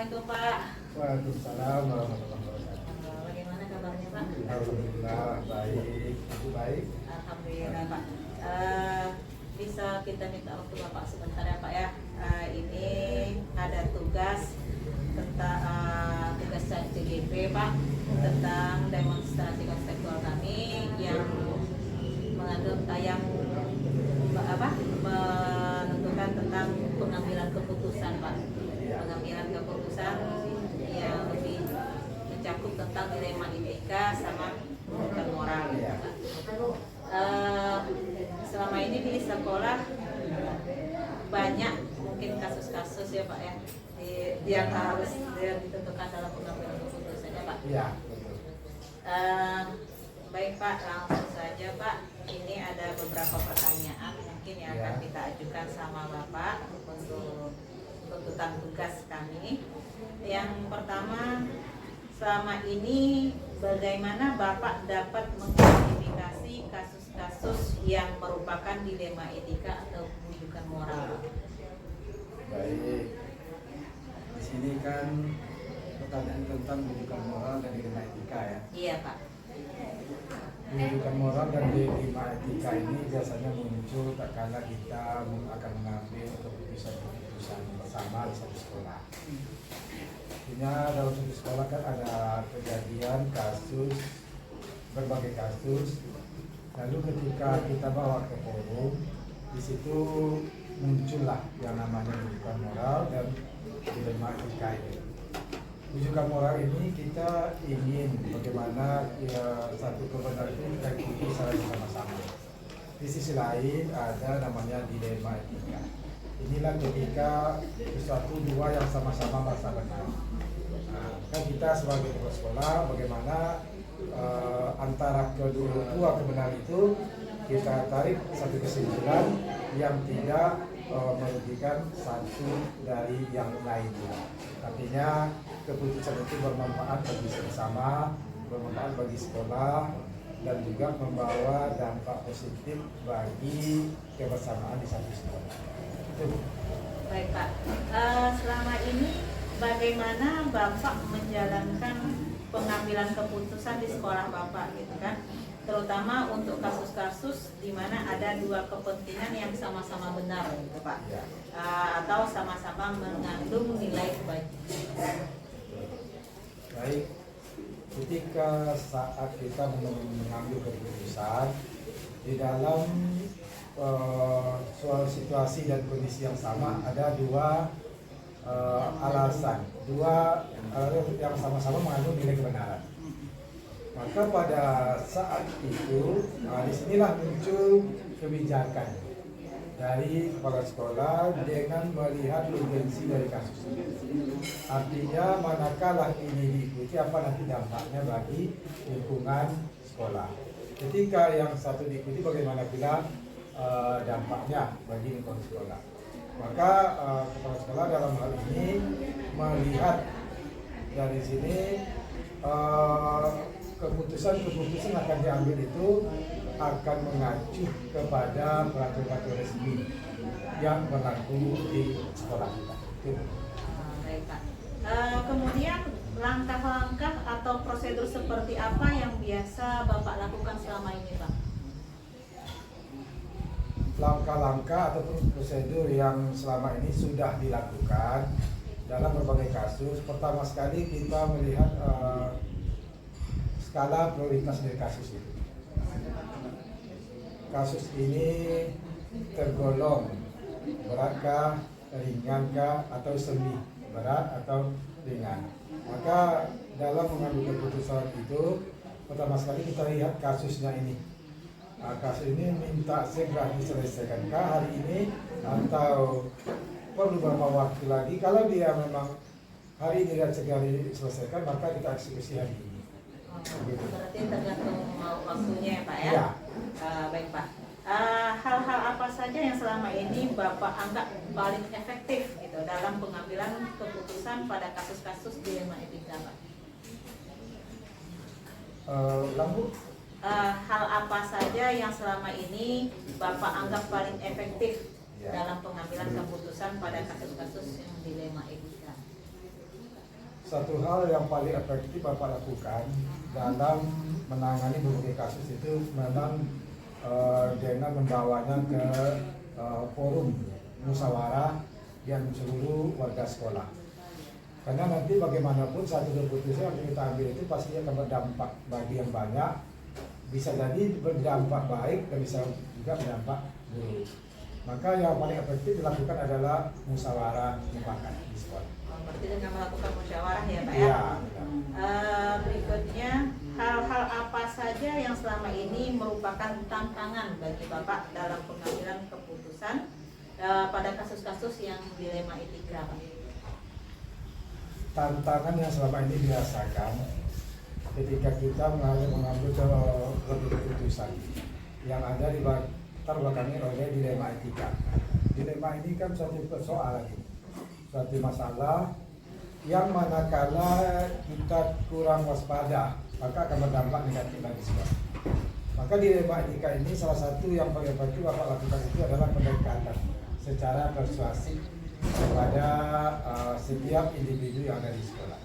Assalamualaikum Pak. Waalaikumsalam warahmatullahi wabarakatuh. Bagaimana kabarnya Pak? Alhamdulillah baik, itu baik. Alhamdulillah Pak. Bisa kita minta waktu Bapak sebentar ya Pak ya. Ini ada tugas tentang tugas CGP Pak tentang demonstrasi kontekstual kami yang mengandung menentukan tentang pengambilan keputusan Pak. Pengambilan keputusan yang lebih mencakup tentang dilema etika sama bukan moral. Selama ini di sekolah banyak mungkin kasus-kasus ya Pak ya yang harus ditentukan dalam pengambilan keputusan ya Pak. Iya. Baik Pak, langsung saja Pak. Ini ada beberapa pertanyaan mungkin yang akan kita ajukan sama Bapak untuk tuntutan tugas kami. Yang pertama, selama ini bagaimana Bapak dapat mengidentifikasi kasus-kasus yang merupakan dilema etika atau rujukan moral? Baik. Di sini kan pertanyaan tentang rujukan moral dan dilema etika ya. Iya Pak. Rujukan moral dan dilema etika ini biasanya muncul tak kala kita akan mengambil keputusan bersama di satu sekolah. Artinya dalam satu sekolah kan ada kejadian, kasus, berbagai kasus. Lalu ketika kita bawa ke forum, di situ muncullah yang namanya rujukan moral dan dilema etika ini. Rujukan moral ini kita ingin bagaimana satu kebenaran itu kita ikuti secara bersama-sama. Di sisi lain ada namanya dilema etika. Inilah ketika sesuatu dua yang sama-sama merasa benar. Nah, kan kita sebagai kepala sekolah bagaimana antara kedua kebenaran itu kita tarik satu kesimpulan yang tidak merugikan satu dari yang lainnya. Artinya keputusan itu bermanfaat bagi bersama, bermanfaat bagi sekolah, dan juga membawa dampak positif bagi kebersamaan di satu sekolah. Itu. Baik Pak. Selama ini bagaimana Bapak menjalankan pengambilan keputusan di sekolah Bapak gitu kan? Terutama untuk kasus-kasus di mana ada dua kepentingan yang sama-sama benar gitu Pak. Ya. Atau sama-sama mengandung nilai kebajikan. Baik, ketika saat kita mengambil keputusan di dalam suatu situasi dan kondisi yang sama ada dua alasan yang sama-sama mengandung nilai kebenaran. Maka pada saat itu, disinilah muncul kebijakan dari kepala sekolah dengan melihat urgensi dari kasus ini. Artinya manakala ini diikuti, apa nanti dampaknya bagi lingkungan sekolah. Ketika yang satu diikuti, bagaimana pula dampaknya bagi lingkungan sekolah. Maka kepala sekolah dalam hal ini melihat dari sini keputusan akan diambil itu akan mengacu kepada peraturan resmi yang berlaku di sekolah kita. Baik Pak. Kemudian langkah-langkah atau prosedur seperti apa yang biasa Bapak lakukan selama ini Pak? Langkah-langkah ataupun prosedur yang selama ini sudah dilakukan dalam berbagai kasus. Pertama sekali kita melihat skala prioritas dari kasus itu. Kasus ini tergolong beratkah, ringankah, atau semi berat atau ringan. Maka dalam mengambil keputusan itu, pertama sekali kita lihat kasusnya ini. Kasus ini minta segera diselesaikan hari ini atau perlu beberapa waktu lagi. Kalau dia memang hari ini tidak segera diselesaikan, maka kita eksekusi hari ini. Berarti tergantung waktunya ya Pak ya? Ya. Baik Pak. Hal-hal apa saja yang selama ini Bapak anggap paling efektif gitu dalam pengambilan keputusan pada kasus-kasus dilema etika Pak? Hal apa saja yang selama ini Bapak anggap paling efektif dalam pengambilan keputusan pada kasus-kasus yang dilema etika? satu hal yang paling efektif Bapak lakukan dalam menangani berbagai kasus itu memang dengan membawanya ke forum musyawarah yang seluruh warga sekolah. Karena nanti bagaimanapun satu keputusan yang kita ambil itu pasti akan berdampak bagi yang banyak, bisa jadi berdampak baik dan bisa juga berdampak buruk. Maka yang paling efektif dilakukan adalah musyawarah mufakat di sekolah. Berarti dengan melakukan musyawarah ya Pak ya? Iya. Berikutnya, hal-hal apa saja yang selama ini merupakan tantangan bagi Bapak dalam pengambilan keputusan pada kasus-kasus yang dilema etika Pak? Tantangan yang selama ini dirasakan ketika kita mengambil keputusan yang ada di latar belakangnya oleh dilema etika. Dilema ini kan suatu persoalan, suatu masalah yang manakala kita kurang waspada maka akan berdampak negatif bagi semua. Maka dilema etika ini salah satu yang paling efektif Bapak lakukan itu adalah pendekatan secara persuasif kepada setiap individu yang ada di sekolah.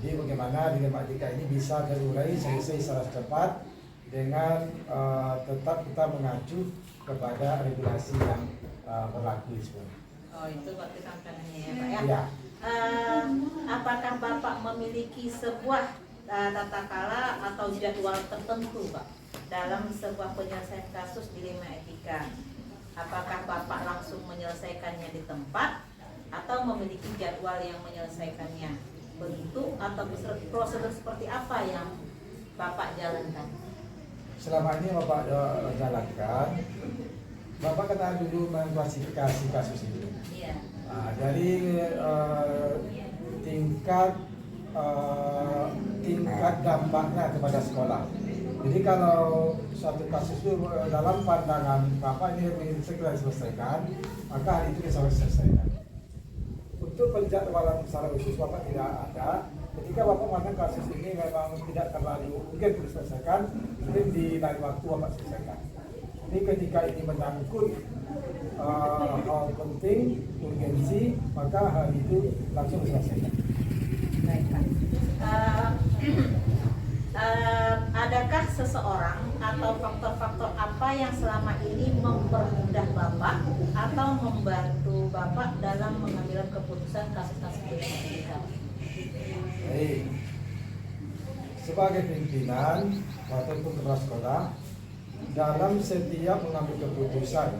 Jadi bagaimana dilema etika ini bisa terurai selesai secara cepat dengan tetap kita mengacu kepada regulasi yang berlaku di sekolah. Oh itu berarti tantangannya ya Pak ya? Ya. Apakah Bapak memiliki sebuah tata cara atau jadwal tertentu Pak dalam sebuah penyelesaian kasus dilema etika? Apakah Bapak langsung menyelesaikannya di tempat atau memiliki jadwal yang menyelesaikannya begitu, atau prosedur seperti apa yang Bapak jalankan? Selama ini Bapak jalankan, Bapak kata dulu mengklasifikasi kasus itu. Iya. Dari tingkat dampaknya kepada sekolah. Jadi kalau suatu kasus itu dalam pandangan Bapak ini segera diselesaikan, maka hari itu bisa diselesaikan. Untuk penjadwalan secara khusus Bapak tidak ada. Ketika Bapak memandang kasus ini memang tidak terlalu mungkin diselesaikan, mungkin di lain waktu Bapak selesaikan. Ini ketika ini menyangkut hal penting, urgensi, maka hal itu langsung diselesaikan. Baik Pak. Adakah seseorang atau faktor-faktor apa yang selama ini mempermudah Bapak atau membantu Bapak dalam mengambil keputusan kasus-kasus dilema etika? Baik. Sebagai pimpinan ataupun kepala sekolah, dalam setiap mengambil keputusan,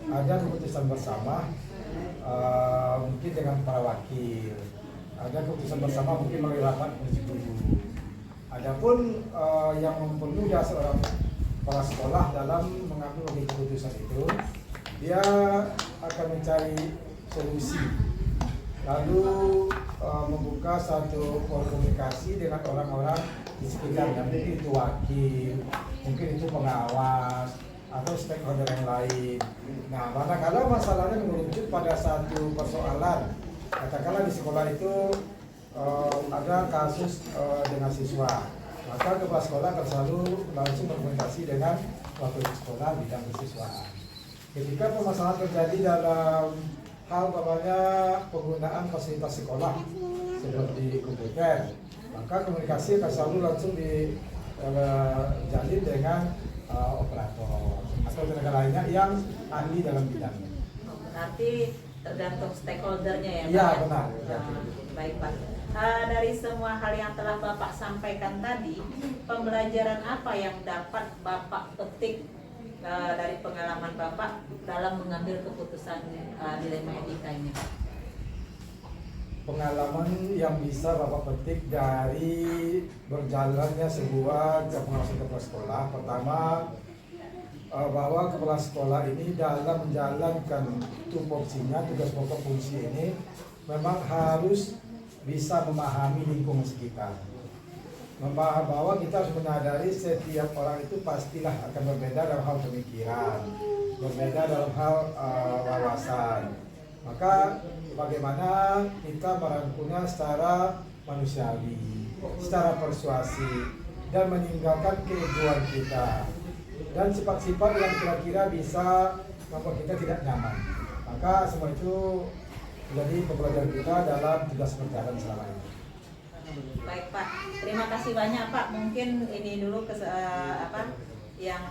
ada keputusan bersama, mungkin dengan para wakil, ada keputusan bersama mungkin melalui rapat komisi guru. Adapun yang mempermudah seorang kepala sekolah dalam mengambil keputusan itu, dia akan mencari solusi, lalu membuka satu komunikasi dengan orang-orang di sekitarnya, mungkin itu wakil, mungkin itu pengawas atau stakeholder yang lain. Nah, manakala masalahnya merujuk pada satu persoalan, katakanlah di sekolah itu ada kasus dengan siswa, maka kepala sekolah akan selalu langsung berkomunikasi dengan wakil sekolah bidang kesiswaan. Ketika permasalahan terjadi dalam hal penggunaan fasilitas sekolah seperti komputer, maka komunikasi akan selalu langsung dijalin dengan operator atau tenaga lainnya yang ahli dalam bidangnya. Berarti tergantung stakeholdernya ya Pak? Iya benar. Baik Pak. Dari semua hal yang telah Bapak sampaikan tadi, pembelajaran apa yang dapat Bapak petik dari pengalaman Bapak dalam mengambil keputusan dilema etika ini? Pengalaman yang bisa Bapak petik dari berjalannya sebuah pengawasan kepala sekolah, pertama bahwa kepala sekolah ini dalam menjalankan tupoksinya, tugas pokok fungsi ini memang harus bisa memahami lingkungan sekitar. Memahami bahwa kita harus menyadari setiap orang itu pastilah akan berbeda dalam hal pemikiran, berbeda dalam hal wawasan. Maka bagaimana kita merangkulnya secara manusiawi, secara persuasi, dan meninggalkan keegoan kita dan sifat-sifat yang kira-kira bisa membuat kita tidak nyaman. Maka semua itu jadi pembelajaran kita dalam tugas berjalan selama ini. Baik Pak, terima kasih banyak Pak. Mungkin ini dulu yang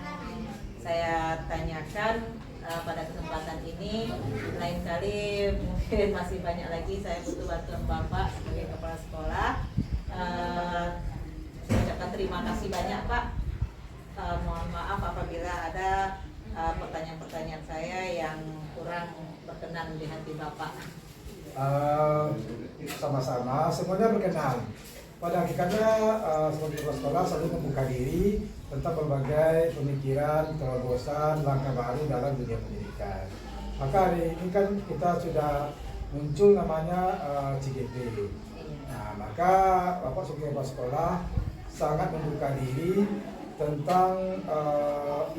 saya tanyakan pada kesempatan ini. Lain kali mungkin masih banyak lagi saya butuh bantuan Bapak sebagai kepala sekolah. Saya ucapkan terima kasih banyak Pak. Mohon maaf apabila ada pertanyaan-pertanyaan saya yang kurang berkenan di hati Bapak. Sama-sama, semuanya berkenan. Pada hakikatnya sebagai kepala sekolah selalu membuka diri tentang berbagai pemikiran, terobosan, langkah baru dalam dunia pendidikan. Maka hari ini kan kita sudah muncul namanya CGP. Nah, maka Bapak sebagai kepala sekolah sangat membuka diri tentang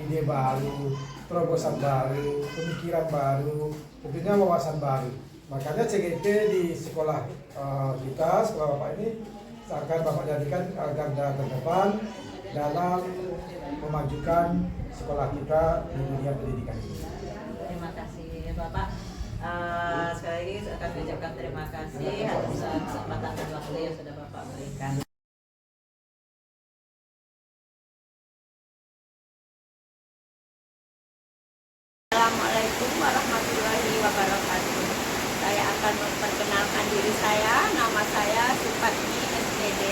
ide baru, terobosan baru, pemikiran baru, tentunya wawasan baru. Makanya CGP di sekolah kita, sekolah Bapak ini akan Bapak jadikan garda terdepan dalam memajukan sekolah kita di dunia pendidikan ini. Terima kasih Bapak. Sekali lagi saya akan mengucapkan terima kasih atas kesempatan dan waktu yang sudah Bapak berikan. Assalamualaikum warahmatullahi wabarakatuh. Saya akan memperkenalkan diri saya. Nama saya Supatni SPD.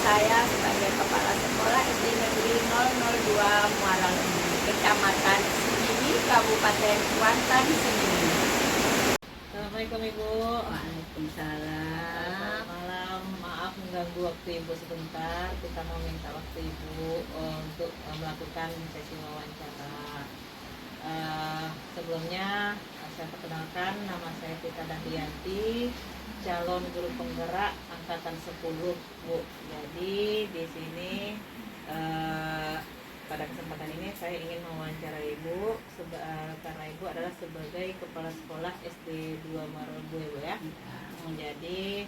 Saya sebagai Kepala Sekolah SD Negeri 002 Muara Lembu, Kecamatan Semini, Kabupaten Kuantan, Semini. Assalamualaikum Ibu. Waalaikumsalam. Selamat malam. Maaf mengganggu waktu Ibu sebentar. Kita mau minta waktu Ibu untuk melakukan sesi wawancara. Sebelumnya saya perkenalkan, nama saya Tita Dahriyanti, calon guru penggerak angkatan 10 Bu. Jadi di sini pada kesempatan ini saya ingin mewawancarai Ibu karena Ibu adalah sebagai kepala sekolah SD 2 Muara Lembu ya Bu ya. Jadi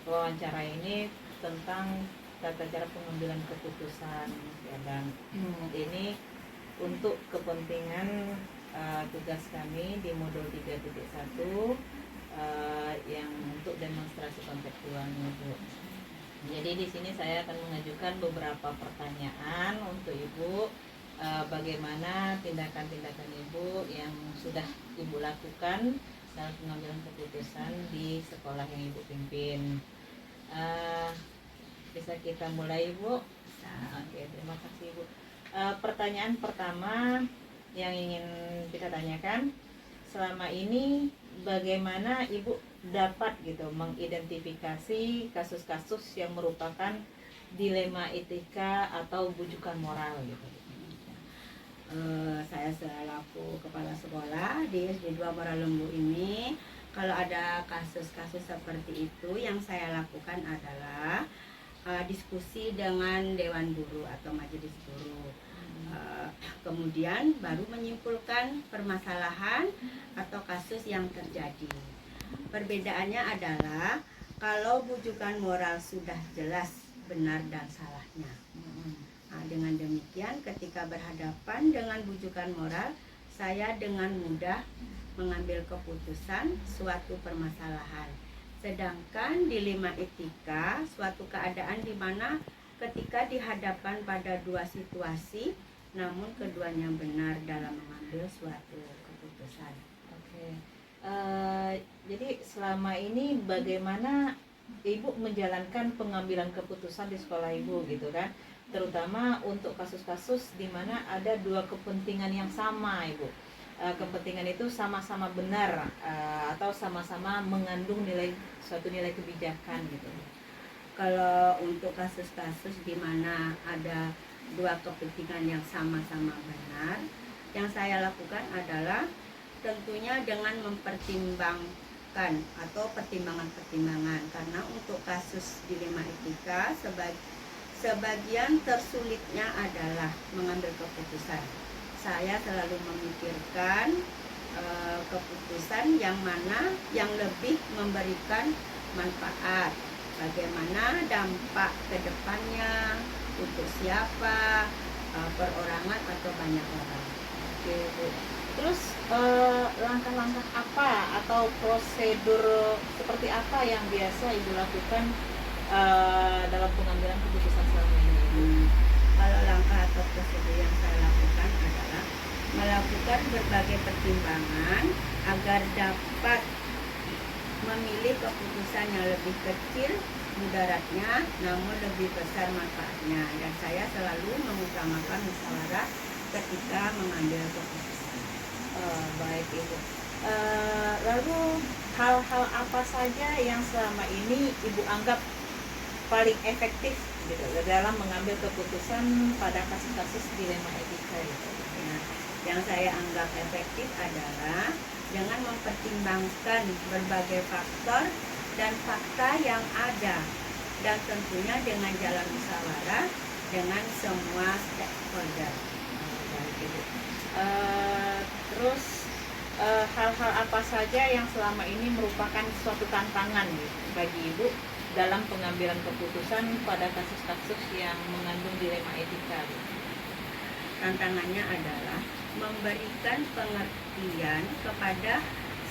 wawancara ini tentang tata cara pengambilan keputusan ya, dan ini untuk kepentingan tugas kami di modul 3.1 yang untuk demonstrasi konseptualnya Bu. Jadi di sini saya akan mengajukan beberapa pertanyaan untuk Ibu, bagaimana tindakan-tindakan Ibu yang sudah Ibu lakukan dalam pengambilan keputusan di sekolah yang Ibu pimpin. Bisa kita mulai Ibu? Oke, terima kasih Ibu. Pertanyaan pertama yang ingin kita tanyakan, selama ini bagaimana Ibu dapat gitu mengidentifikasi kasus-kasus yang merupakan dilema etika atau bujukan moral gitu? Saya selaku kepala sekolah di SD 2 Muara Lembu ini, kalau ada kasus-kasus seperti itu, yang saya lakukan adalah diskusi dengan Dewan Guru atau Majelis Guru. Kemudian baru menyimpulkan permasalahan atau kasus yang terjadi. Perbedaannya adalah kalau bujukan moral sudah jelas benar dan salahnya. Dengan demikian ketika berhadapan dengan bujukan moral, saya dengan mudah mengambil keputusan suatu permasalahan. Sedangkan dilema etika suatu keadaan di mana ketika dihadapkan pada dua situasi, namun keduanya benar dalam mengambil suatu keputusan. Oke. Jadi selama ini bagaimana Ibu menjalankan pengambilan keputusan di sekolah Ibu gitu kan? Terutama untuk kasus-kasus di mana ada dua kepentingan yang sama Ibu. Kepentingan itu sama-sama benar atau sama-sama mengandung suatu nilai kebijakan gitu. Kalau untuk kasus-kasus di mana ada dua kepentingan yang sama-sama benar, yang saya lakukan adalah tentunya dengan mempertimbangkan atau pertimbangan-pertimbangan, karena untuk kasus dilema etika sebagian tersulitnya adalah mengambil keputusan. Saya selalu memikirkan keputusan yang mana yang lebih memberikan manfaat, bagaimana dampak ke depannya untuk siapa, perorangan atau banyak orang. Oke Bu. Terus langkah-langkah apa atau prosedur seperti apa yang biasa Ibu lakukan dalam pengambilan keputusan selama ini? Kalau langkah atau prosedur yang saya lakukan adalah melakukan berbagai pertimbangan agar dapat memilih keputusan yang lebih kecil mudaratnya namun lebih besar manfaatnya, dan saya selalu mengutamakan musyawarah ketika mengambil keputusan. Baik Ibu. Lalu hal-hal apa saja yang selama ini Ibu anggap paling efektif gitu dalam mengambil keputusan pada kasus-kasus dilema etika itu? Nah, yang saya anggap efektif adalah dengan mempertimbangkan berbagai faktor dan fakta yang ada, dan tentunya dengan jalan musyawarah dengan semua stakeholder. Baik Ibu. Terus hal-hal apa saja yang selama ini merupakan suatu tantangan gitu, bagi Ibu dalam pengambilan keputusan pada kasus-kasus yang mengandung dilema etika gitu? Tantangannya adalah memberikan pengertian kepada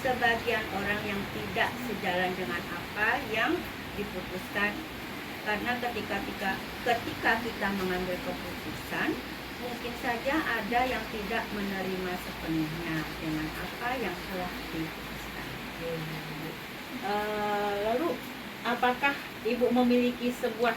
sebagian orang yang tidak sejalan dengan apa yang diputuskan, karena ketika kita mengambil keputusan mungkin saja ada yang tidak menerima sepenuhnya dengan apa yang telah diputuskan. Lalu apakah Ibu memiliki sebuah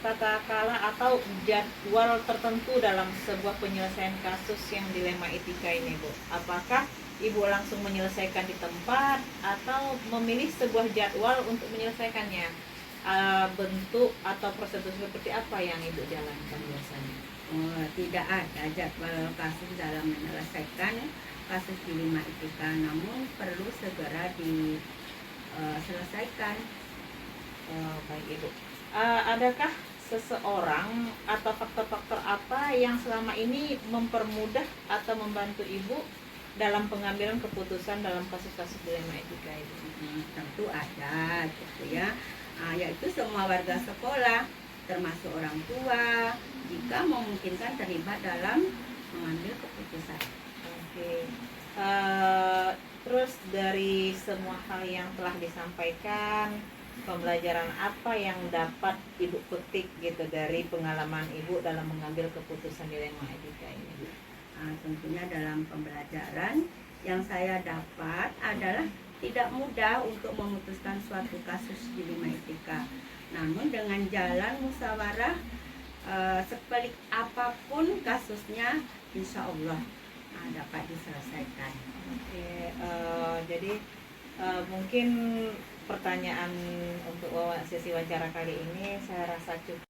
tata kala atau jadwal tertentu dalam sebuah penyelesaian kasus yang dilema etika ini, Bu? Apakah Ibu langsung menyelesaikan di tempat atau memilih sebuah jadwal untuk menyelesaikannya? Bentuk atau prosedur seperti apa yang Ibu jalankan biasanya? Tidak ada jadwal kasus dalam menyelesaikan kasus dilema etika, namun perlu segera diselesaikan. Baik Ibu. Adakah seseorang atau faktor-faktor apa yang selama ini mempermudah atau membantu Ibu dalam pengambilan keputusan dalam kasus-kasus dilema etika itu? Tentu ada gitu ya, yaitu semua warga sekolah termasuk orang tua jika memungkinkan terlibat dalam mengambil keputusan. Oke. Terus dari semua hal yang telah disampaikan, pembelajaran apa yang dapat Ibu petik gitu dari pengalaman Ibu dalam mengambil keputusan dilema etika ini? Tentunya dalam pembelajaran yang saya dapat adalah tidak mudah untuk memutuskan suatu kasus dilema etika. Namun dengan jalan musyawarah, sepelik apapun kasusnya, insya Allah dapat diselesaikan. Oke, jadi mungkin pertanyaan untuk sesi wawancara kali ini saya rasa cukup.